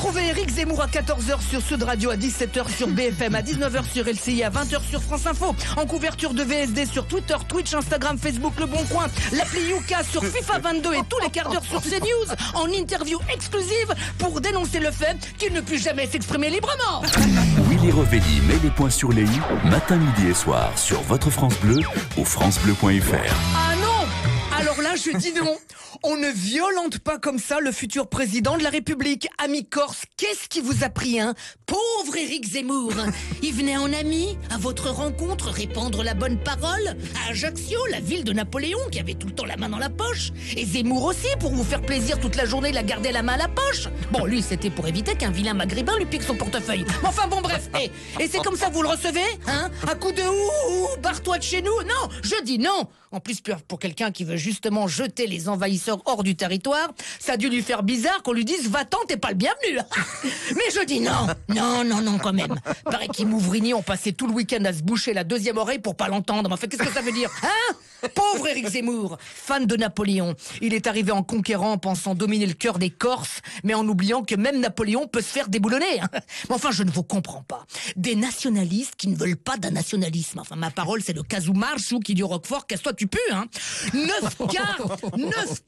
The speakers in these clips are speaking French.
Retrouvez Éric Zemmour à 14h sur Sud Radio, à 17h sur BFM, à 19h sur LCI, à 20h sur France Info. En couverture de VSD sur Twitter, Twitch, Instagram, Facebook, Le Bon Coin. L'appli Yuka sur FIFA 22 et tous les quarts d'heure sur CNews. En interview exclusive pour dénoncer le fait qu'il ne puisse jamais s'exprimer librement. Willy Revelli met les points sur les i, matin, midi et soir sur votre France Bleu ou francebleu.fr. Ah non! Alors là, je dis non. On ne violente pas comme ça le futur président de la République. Ami corse, qu'est-ce qui vous a pris, hein? Pauvre Éric Zemmour. Il venait en ami à votre rencontre répandre la bonne parole à Ajaccio, la ville de Napoléon qui avait tout le temps la main dans la poche. Et Zemmour aussi, pour vous faire plaisir toute la journée, il a gardé la main à la poche. Bon, lui, c'était pour éviter qu'un vilain maghrébin lui pique son portefeuille. Mais enfin, bon, bref. Et c'est comme ça que vous le recevez, hein? À coup de barre-toi de chez nous? Non, je dis non. En plus, pour quelqu'un qui veut justement jeter les envahisseurs hors du territoire, ça a dû lui faire bizarre qu'on lui dise « Va-t'en, t'es pas le bienvenu !» Mais je dis non, quand même. Paraît qu'Imouvrini ont passé tout le week-end à se boucher la deuxième oreille pour pas l'entendre. Mais en fait, qu'est-ce que ça veut dire, hein? Pauvre Éric Zemmour, fan de Napoléon. Il est arrivé en conquérant, pensant dominer le cœur des Corses, mais en oubliant que même Napoléon peut se faire déboulonner. Hein. Mais enfin, je ne vous comprends pas. Des nationalistes qui ne veulent pas d'un nationalisme. Enfin, ma parole, c'est le Kazou Marchou qui dit Roquefort, casse-toi, tu pues, hein. 9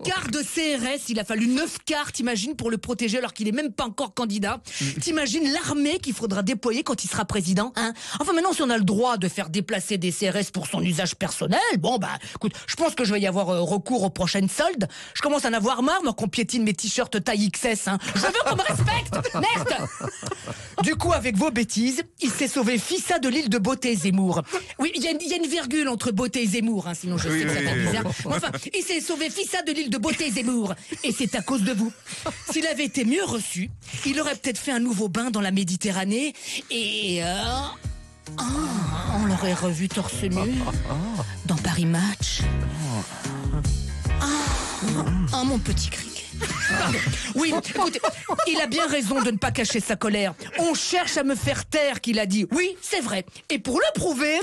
quarts de CRS, il a fallu 9 quarts, t'imagines, pour le protéger alors qu'il est même pas encore candidat. T'imagines l'armée qu'il faudra déployer quand il sera président, hein. Enfin, maintenant, si on a le droit de faire déplacer des CRS pour son usage personnel, bon, bah, écoute, je pense que je vais y avoir recours aux prochaines soldes. Je commence à en avoir marre, moi, qu'on piétine mes t-shirts taille XS, hein. Je veux qu'on me respecte, merde. Du coup, avec vos bêtises, il s'est sauvé fissa de l'île de Beauté, Zemmour. Oui, il y a une virgule entre Beauté et Zemmour, hein, sinon je sais que ça fait bizarre. Enfin, il s'est sauvé fissa de l'île de Beauté, Zemmour. Et c'est à cause de vous. S'il avait été mieux reçu, il aurait peut-être fait un nouveau bain dans la Méditerranée et... on l'aurait revu torse nu dans Paris Match. Mon petit cric. Oui, écoutez, il a bien raison de ne pas cacher sa colère. On cherche à me faire taire, qu'il a dit. Oui, c'est vrai. Et pour le prouver...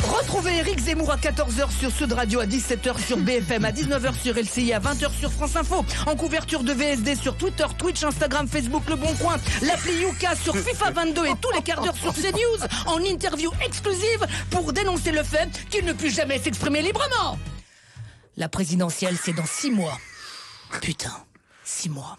Retrouvez Éric Zemmour à 14h sur Sud Radio, à 17h sur BFM, à 19h sur LCI, à 20h sur France Info. En couverture de VSD sur Twitter, Twitch, Instagram, Facebook, Le Bon Coin. L'appli Yuka sur FIFA 22 et tous les quarts d'heure sur CNews. En interview exclusive pour dénoncer le fait qu'il ne puisse jamais s'exprimer librement. La présidentielle, c'est dans 6 mois. Putain, 6 mois.